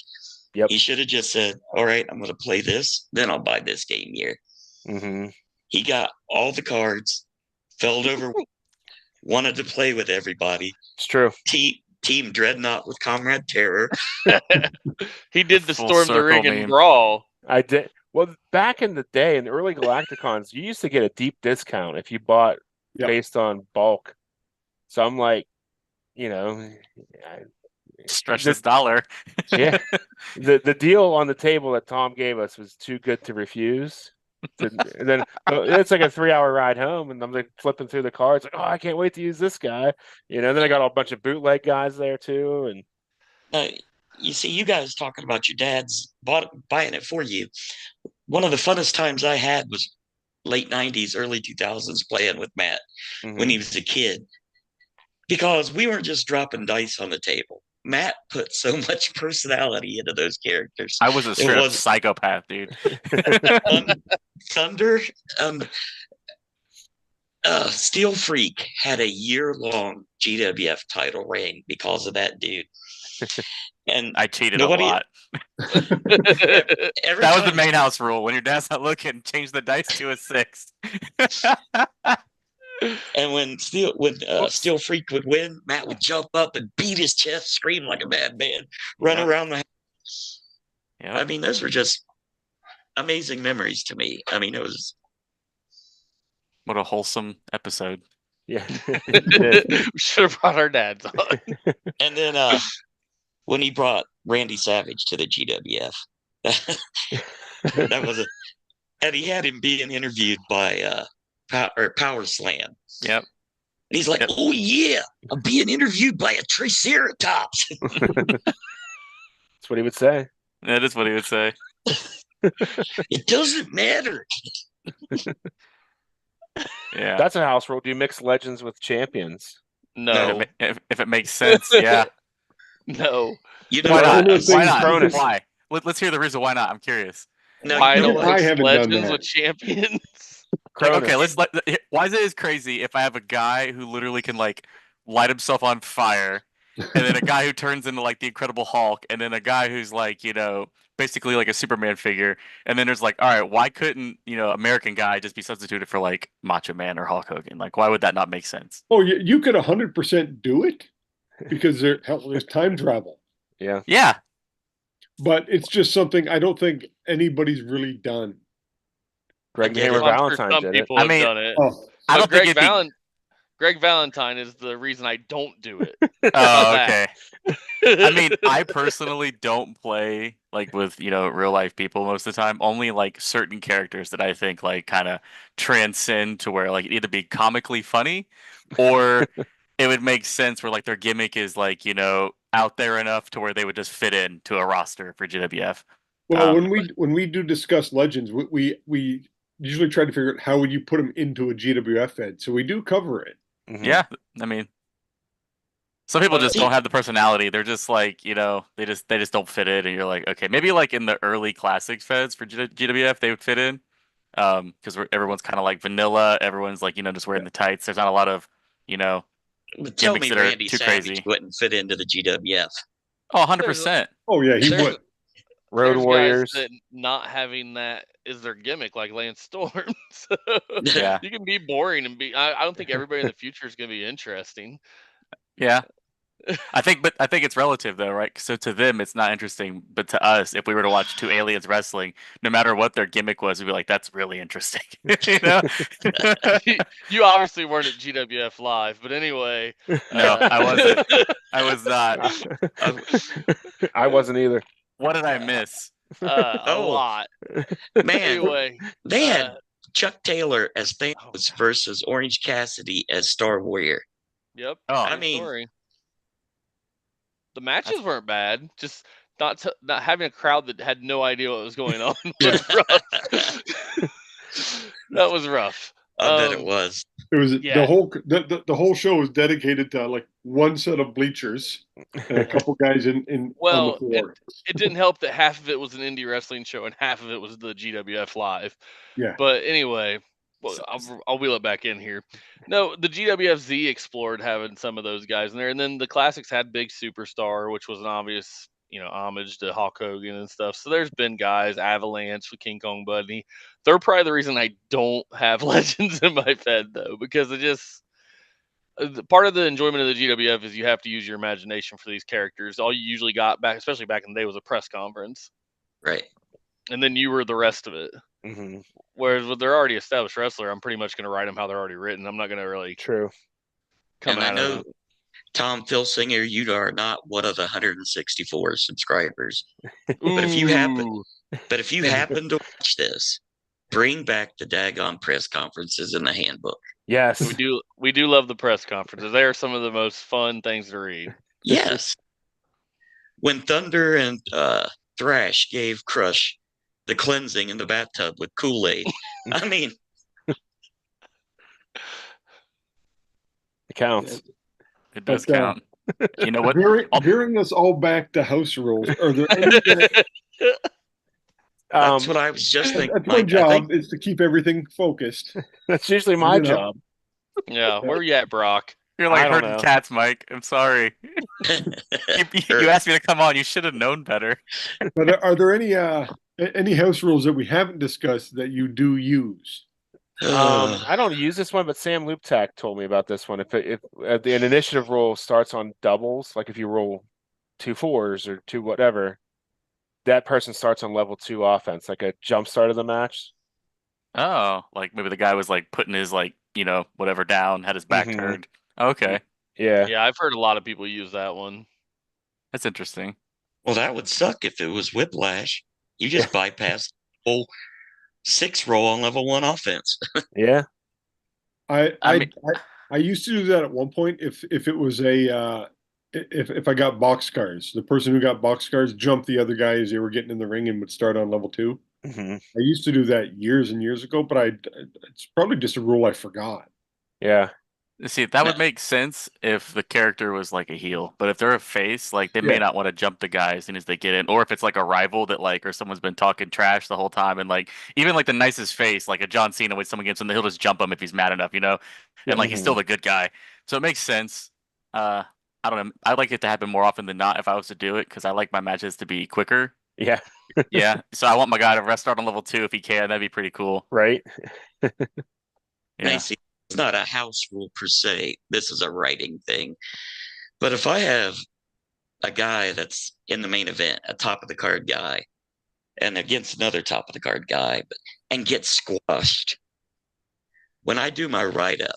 Yep. He should have just said, all right, I'm going to play this, then I'll buy this game here. Mm-hmm. He got all the cards, fell over, wanted to play with everybody. It's true. Team Dreadnought with Comrade Terror. He did the Full Storm the circle Ring and meme. Brawl. I did. Well, back in the day, in the early Galacticons, you used to get a deep discount if you bought based on bulk. So I'm like, Stretch this dollar. Yeah. The deal on the table that Tom gave us was too good to refuse. And then it's like a 3-hour ride home, and I'm like flipping through the cards, like, oh, I can't wait to use this guy. Then I got a bunch of bootleg guys there too, and You see, you guys talking about your dad's buying it for you. One of the funnest times I had was late 90s, early 2000s playing with Matt when he was a kid. Because we weren't just dropping dice on the table. Matt put so much personality into those characters. I was a straight up psychopath, dude. Thunder, Steel Freak had a year-long GWF title reign because of that dude. And I cheated a lot. That was the main house rule. When your dad's not looking, change the dice to a 6. And when Steel Freak would win, Matt would jump up and beat his chest, scream like a madman, run around the house. Yep. I mean, those were just amazing memories to me. I mean, it was... What a wholesome episode. Yeah. We should have brought our dads on. And then when he brought Randy Savage to the GWF, that was and he had him being interviewed by Power Slam. Yep. And he's like, oh yeah, I'm being interviewed by a Triceratops. That's what he would say. That is what he would say. It doesn't matter. Yeah. That's a house rule. Do you mix legends with champions? No. If it makes sense, yeah. No. You know, why not? Why not? Why? Let's hear the reason why not. I'm curious. No, I don't I haven't legends done that. with champions. Okay, why is it as crazy if I have a guy who literally can like light himself on fire, and then a guy who turns into like the Incredible Hulk, and then a guy who's like, basically like a Superman figure, and then there's like, all right, why couldn't, American guy just be substituted for like Macho Man or Hulk Hogan? Like, why would that not make sense? Oh, you could 100% do it because there's time travel. Yeah. Yeah. But it's just something I don't think anybody's really done. Greg Yeah, Hammer I'm sure Valentine some did it. people I have mean, done it. Oh, I don't think Greg Valentine is the reason I don't do it. Oh, okay. I mean, I personally don't play like with, real life people most of the time. Only like certain characters that I think like kind of transcend to where like it either be comically funny or it would make sense where like their gimmick is like, out there enough to where they would just fit in to a roster for GWF. well, when we do discuss legends, we usually try to figure out how would you put them into a GWF fed. So we do cover it. Mhm. Yeah, I mean, some people just don't have the personality. They're just like, they just don't fit in, and you're like, okay, maybe like in the early classics feds for GWF they would fit in, because everyone's kind of like vanilla. Everyone's like, just wearing the tights. There's not a lot of, Tell gimmicks me that are Randy too Savage crazy. wouldn't fit into the GWF. Oh, 100%. Oh yeah, he There's- would. Road There's Warriors. guys that not having that is their gimmick, like Lance Storm. So Yeah. you can be boring and I don't think everybody in the future is going to be interesting. Yeah. I think it's relative though, right? So to them, it's not interesting, but to us, if we were to watch two aliens wrestling, no matter what their gimmick was, we'd be like, "That's really interesting," you know? You obviously weren't at GWF Live, but anyway. No, I wasn't. I was not. I wasn't either. What did I miss? A Oh. lot. Man, Anyway, they had Chuck Taylor as Thanos God. versus Orange Cassidy as Star Warrior. Yep. Oh. I True mean, story. The matches weren't bad. Just not having a crowd that had no idea what was going on was rough. That was rough. I bet it was. It was Yeah. the whole show was dedicated to like one set of bleachers and a couple guys in on the Well, floor. it didn't help that half of it was an indie wrestling show and half of it was the GWF Live. Yeah. But anyway, well, I'll wheel it back in here. No, the GWFZ explored having some of those guys in there, and then the classics had Big Superstar, which was an obvious, homage to Hulk Hogan and stuff. So there's been guys, Avalanche with King Kong Bundy. They're probably the reason I don't have legends in my Fed though, because it just part of the enjoyment of the GWF is you have to use your imagination for these characters. All you usually got back, especially back in the day, was a press conference, Right. and then you were the rest of it. Mm-hmm. Whereas with their already established wrestler, I'm pretty much going to write them how they're already written. I'm not going to really True. come And I out know, of it. Tom Filsinger, you are not one of the 164 subscribers. But if you happen to watch this, bring back the daggone press conferences in the handbook. Yes. We do love the press conferences. They are some of the most fun things to read. Yes. When Thunder and Thrash gave Crush the cleansing in the bathtub with Kool-Aid. I mean, It counts. It does But, count. You know what? Veering us all back to house rules. Are there any? that's what I was just thinking. That's my job is to keep everything focused. That's usually my job. Yeah, where are you at, Brock? You're I like don't herding know. cats, Mike. I'm sorry. You asked me to come on. You should have known better. But are there any house rules that we haven't discussed that you do use? I don't use this one, but Sam Looptack told me about this one. If an initiative roll starts on doubles, like if you roll 2 4s or 2 whatever, that person starts on level 2 offense, like a jump start of the match. Oh, like maybe the guy was like putting his whatever down, had his back turned. Okay, Yeah. Yeah, I've heard a lot of people use that one. that's interesting. Well, that would suck if it was Whiplash. You just bypass the whole 6 roll on level 1 offense. Yeah. I used to do that at one point if it was if I got boxcars. The person who got boxcars jumped the other guy as they were getting in the ring and would start on level 2. Mm-hmm. I used to do that years and years ago, but it's probably just a rule I forgot. Yeah. See, that would make sense if the character was like a heel, but if they're a face, like they may not want to jump the guy as soon as they get in, or if it's like a rival that or someone's been talking trash the whole time, and even like the nicest face, like a John Cena, when someone gets him, he'll just jump him if he's mad enough, and he's still the good guy, so it makes sense. I don't know. I'd like it to happen more often than not if I was to do it because I like my matches to be quicker. Yeah. Yeah, so I want my guy to rest start on level 2 if he can. That'd be pretty cool. Right. And I see it's not a house rule per se. This is a writing thing. But if I have a guy that's in the main event, a top of the card guy, and against another top of the card guy, and gets squashed, when I do my write up,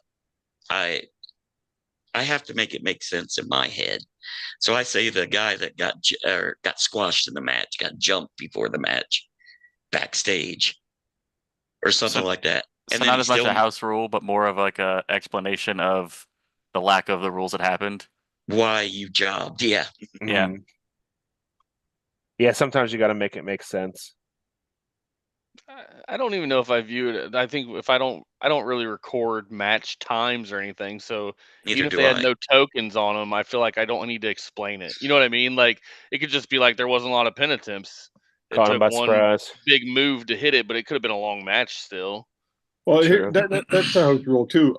I have to make it make sense in my head. So I say the guy that got squashed in the match got jumped before the match backstage or something like that. So And not as much a house rule, but more of like a explanation of the lack of the rules that happened. Why you jobbed. Yeah. Yeah. Mm-hmm. Yeah, sometimes you got to make it make sense. I don't even know if I view it. I think if I don't really record match times or anything. So even if they had no tokens on them, I feel like I don't need to explain it. You know what I mean? Like it could just be like there wasn't a lot of pin attempts. It took one big move to hit it, but it could have been a long match still. Well, that's a house rule too.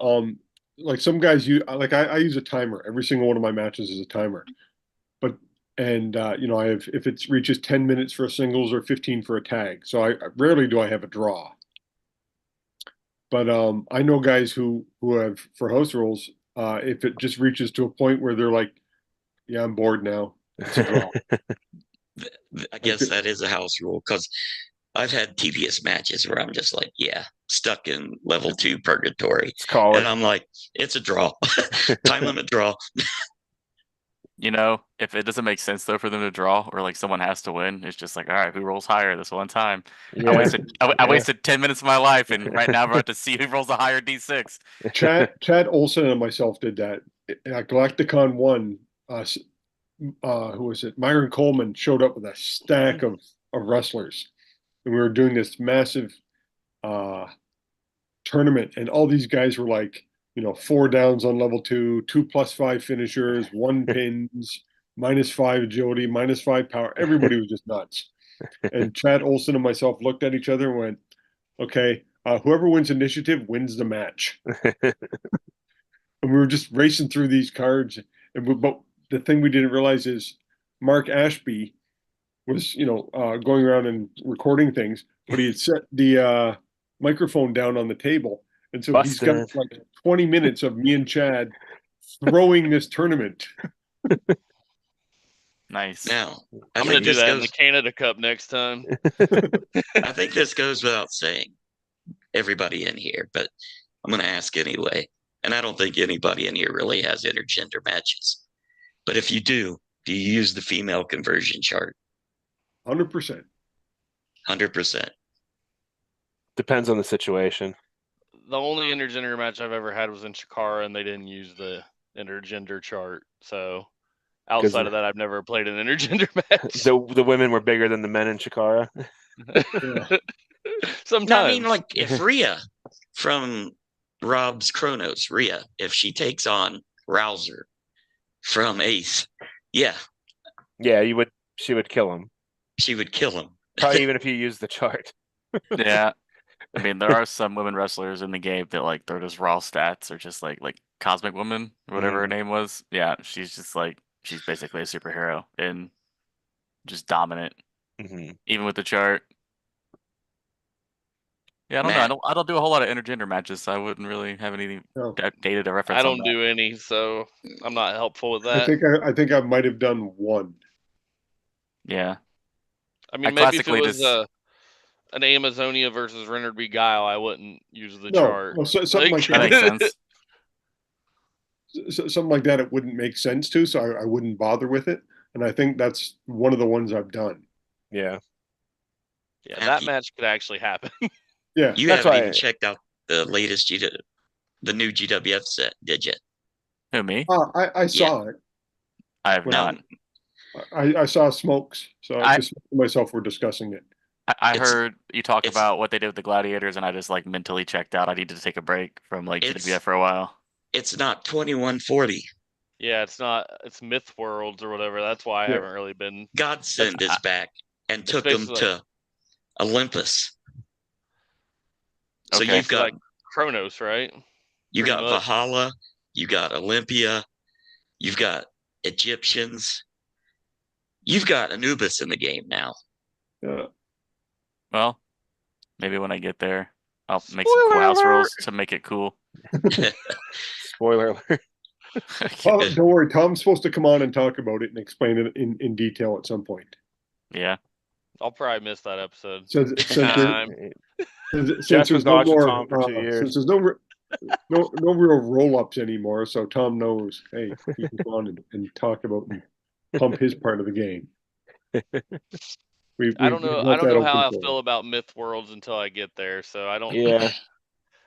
Like some guys I use a timer. Every single one of my matches is a timer. But I have if it reaches 10 minutes for a singles or 15 for a tag. So I rarely do I have a draw. But I know guys who have for house rules, if it just reaches to a point where they're like Yeah, I'm bored now. It's a draw. I guess that is a house rule because I've had tedious matches where I'm just like, yeah, stuck in level 2 purgatory. Let's call And it. I'm like, it's a draw. Time limit draw. If it doesn't make sense though for them to draw or like someone has to win, it's just like, all right, who rolls higher this one time? Yeah. I wasted 10 minutes of my life, and right now we're about to see who rolls a higher D6. Chad Olson and myself did that. At Galacticon 1, who was it? Myron Coleman showed up with a stack of wrestlers. And we were doing this massive tournament, and all these guys were like, 4 downs on level 2, 2+5 finishers, 1 pins, -5 agility, -5 power. Everybody was just nuts. And Chad Olson and myself looked at each other and went, okay, whoever wins initiative wins the match. And we were just racing through these cards. But the thing we didn't realize is Mark Ashby was, going around and recording things, but he had set the microphone down on the table. And so he's got like 20 minutes of me and Chad throwing this tournament. Nice. Now, I'm going to do that in the Canada Cup next time. I think this goes without saying, everybody in here, but I'm going to ask anyway. And I don't think anybody in here really has intergender matches. But if you do you use the female conversion chart? 100%. 100%. Depends on the situation. The only intergender match I've ever had was in Chikara, and they didn't use the intergender chart. So outside of that, I've never played an intergender match. The women were bigger than the men in Chikara. Sometimes. No, I mean, like if Rhea from Rob's Chronos, Rhea, if she takes on Rouser from Ace, yeah, she would kill him. She would kill him. Probably even if you use the chart. Yeah. I mean, there are some women wrestlers in the game that like they're just raw stats or just like Cosmic Woman, whatever her name was. Yeah, she's basically a superhero and just dominant, even with the chart. Yeah, I don't know. I don't do a whole lot of intergender matches, so I wouldn't really have any data to reference. I don't do any, so I'm not helpful with that. I think I might have done one. Yeah. I mean, maybe if it was an Amazonia versus Renard Beguile, I wouldn't use the chart. Well, something like that makes sense. Something like that, it wouldn't make sense to, so I wouldn't bother with it. And I think that's one of the ones I've done. Yeah. Yeah, that match could actually happen. Yeah. You haven't even checked out the latest the new GWF set, did you? Who, me? I saw it. I have not. I saw Smokes, so I just myself were discussing it. I heard you talk about what they did with the Gladiators, and I just like mentally checked out. I needed to take a break from like GWF for a while. It's not 2140. Yeah, it's not. It's Myth Worlds or whatever. That's why I haven't really been. Godsend is back and took them to Olympus. So you've got like Chronos, right? You got Valhalla, you got Olympia, you've got Egyptians, you've got Anubis in the game now. Yeah. Well, maybe when I get there, I'll make some cool house rules to make it cool. Spoiler alert. Don't worry, Tom's supposed to come on and talk about it and explain it in detail at some point. Yeah. I'll probably miss that episode. Since there's no real roll-ups anymore, so Tom knows, hey, he can go on and talk about and pump his part of the game. I don't know how I feel about Myth Worlds until I get there, so I don't. Yeah.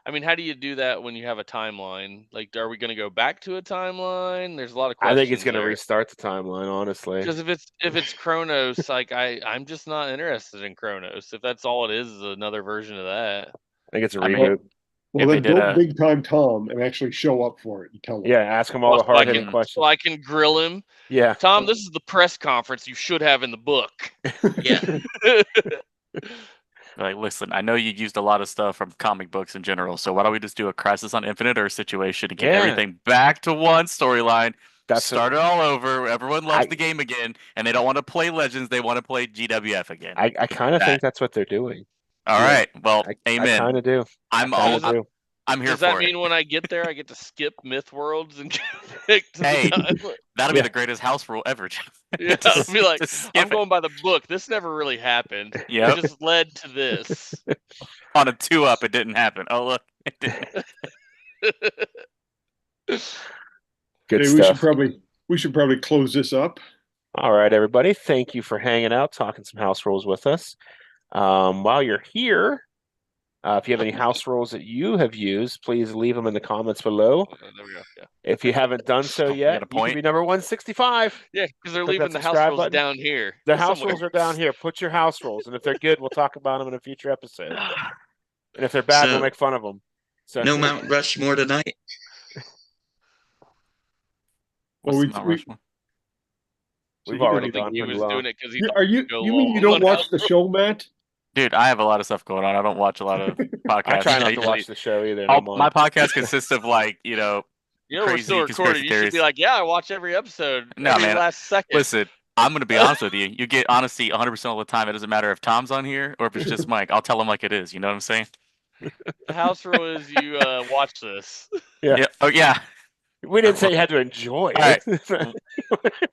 I mean, how do you do that when you have a timeline? Like, are we going to go back to a timeline? There's a lot of questions. I think it's going to restart the timeline, honestly. Because if it's Chronos, like I'm just not interested in Chronos. If that's all it is another version of that. I think it's a reboot. Well, then don't big time Tom and actually show up for it and tell him. Yeah, ask him all the hard-hitting questions. So I can grill him. Yeah. Tom, this is the press conference you should have in the book. Yeah. Like, listen, I know you used a lot of stuff from comic books in general, so why don't we just do a Crisis on Infinite Earth situation and get everything back to one storyline, start it all over, everyone loves the game again, and they don't want to play Legends, they want to play GWF again. I kind of think that's what they're doing. All right, well, amen. I kind of do. I'm here Does that for it. mean when I get there, I get to skip Myth Worlds and get pick to Hey, the time? That'll be the greatest house rule ever, Jeff. Yeah, To I'll be like, to skip I'm it. going by the book. This never really happened. Yep. It just led to this. On a 2-up, it didn't happen. Oh, look. It didn't. Good Hey, stuff. we should probably close this up. All right, everybody. Thank you for hanging out, talking some house rules with us. While you're here, if you have any house rules that you have used, please leave them in the comments below. There we go. Yeah. If you haven't done so You yet, got a you can point? be number 165. Yeah, because they're Click that leaving the house subscribe rules button. down here. The house somewhere. rules are down here. Put your house rules, and if they're good, we'll talk about them in a future episode. And if they're bad, we'll make fun of them. So No Mount Rushmore tonight. What's Well, the Mount Rushmore? we've So I already don't think gone he pretty was long. doing it because he Are you mean you don't watch the show, Matt? Dude, I have a lot of stuff going on. I don't watch a lot of podcasts. I try not to usually- watch the show either. No more. my podcast consists of like, You know, we're crazy still conspiracy recording. You should be theories. like, yeah, I watch every episode. No, every man. last second. Listen, I'm going to be honest with you. You get honesty 100% of the time. It doesn't matter if Tom's on here or if it's just Mike. I'll tell him like it is. You know what I'm saying? The house rule is you watch this. Yeah. Oh, yeah. We didn't say you had to enjoy All it.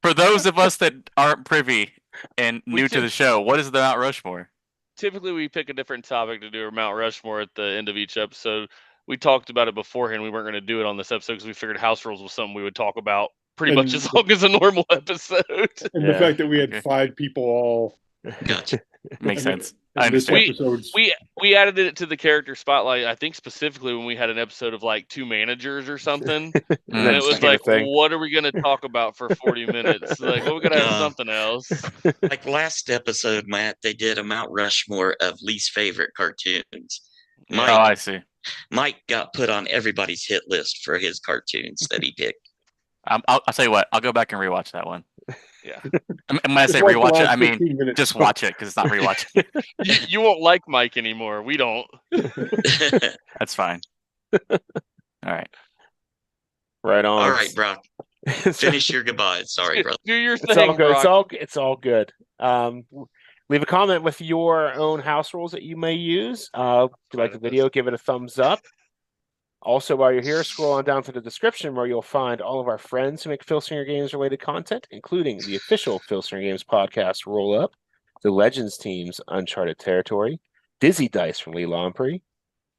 For those of us that aren't privy and We new to did- the show, what is the Mount Rushmore? Typically, we pick a different topic to do our Mount Rushmore at the end of each episode. We talked about it beforehand. We weren't going to do it on this episode because we figured house rules was something we would talk about pretty much as long as a normal episode. And Yeah. the fact that we had Okay. 5 people all Gotcha. Makes and- sense. and I this understand. episode's We added it to the character spotlight. I think specifically when we had an episode of like 2 managers or something, and Mm. it was became a like, thing. what are we going to talk about for 40 minutes? Like, well, we got to have something else. Like last episode, Matt, they did a Mount Rushmore of least favorite cartoons. Oh, Mike, I see. Mike got put on everybody's hit list for his cartoons that he picked. I'll tell you what. I'll go back and rewatch that one. Yeah. And when I Just say watch the rewatch it, last I mean 15 minutes. just watch it because it's not rewatching. You won't like Mike anymore. We don't. That's fine. All right. Right on. All right, Brock, finish your goodbyes. Sorry, brother. Do your It's thing, all good. Brock. It's all good. Leave a comment with your own house rules that you may use. If you like the video, give it a thumbs up. Also, while you're here, scroll on down to the description where you'll find all of our friends who make Filsinger Games related content, including the official Filsinger Games podcast Roll Up, the Legends team's Uncharted Territory, Dizzy Dice from Lee Lamprey,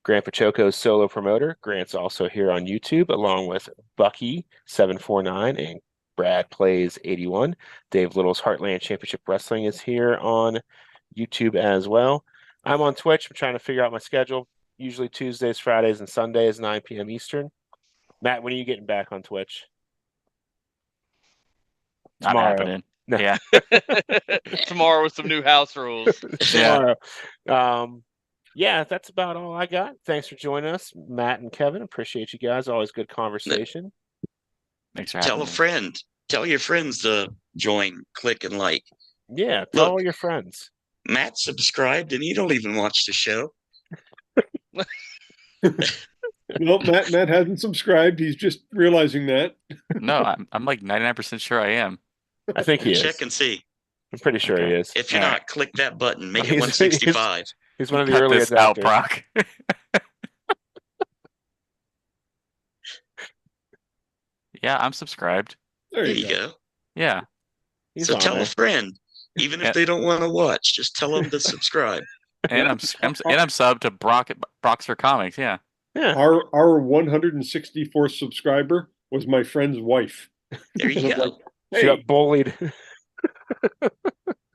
Grant Pachoco's solo promoter. Grant's also here on YouTube, along with Bucky749 and Brad Plays 81. Dave Little's Heartland Championship Wrestling is here on YouTube as well. I'm on Twitch. I'm trying to figure out my schedule. Usually Tuesdays, Fridays, and Sundays, 9 p.m. Eastern. Matt, when are you getting back on Twitch? Not Tomorrow. happening. No. Yeah. Tomorrow with some new house rules. Yeah. Tomorrow. Yeah, that's about all I got. Thanks for joining us, Matt and Kevin. Appreciate you guys. Always good conversation. Thanks for having Tell a me. friend. Tell your friends to join, click, and like. Yeah, tell Look. all your friends. Matt subscribed, and he don't even watch the show. Well, Matt hasn't subscribed. He's just realizing that. No, I'm like 99% sure I am. I think he is. Check and see. I'm pretty sure he Okay. is. If you're All not, right. click that button. Make He's- it 165. He's one of the Cut early this out, adopters. Brock. Yeah, I'm subscribed. There There you you go. go. Yeah. He's So on tell there. a friend, even if Yeah. they don't want to watch, just tell them to subscribe. And I'm subbed to Brockster Comics. Yeah. Yeah. Our 164th subscriber was my friend's wife. There you And I'm go. like, She hey, got bullied.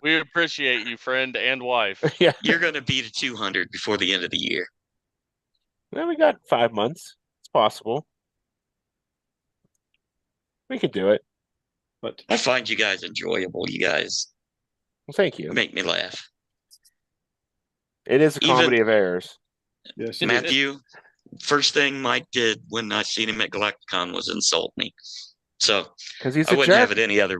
We appreciate you, friend and wife. Yeah. You're going to beat a 200 before the end of the year. Well, we got 5 months. It's possible. We could do it. but I find you guys enjoyable. You guys Well, thank you. make me laugh. It is a Even- comedy of errors. yes, Matthew, first thing Mike did when I seen him at Galacticon was insult me. So Because he's I a wouldn't jerk. have it any other.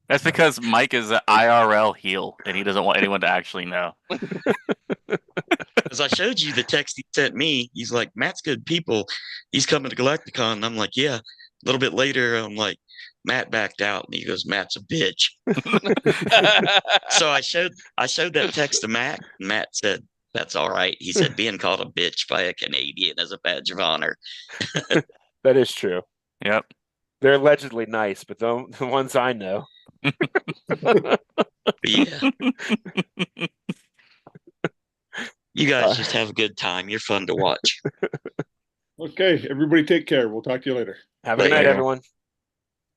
That's because Mike is an IRL heel and he doesn't want anyone to actually know. As I showed you the text he sent me, he's like, Matt's good people. He's coming to Galacticon. And I'm like, yeah. A little bit later, I'm like, Matt backed out. And he goes, Matt's a bitch. So I showed that text to Matt. And Matt said, That's all right. He said being called a bitch by a Canadian is a badge of honor. That is true. Yep. They're allegedly nice, but the ones I know. Yeah. You guys just have a good time. You're fun to watch. Okay, everybody take care. We'll talk to you later. Have a good night, Later. everyone.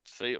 See you.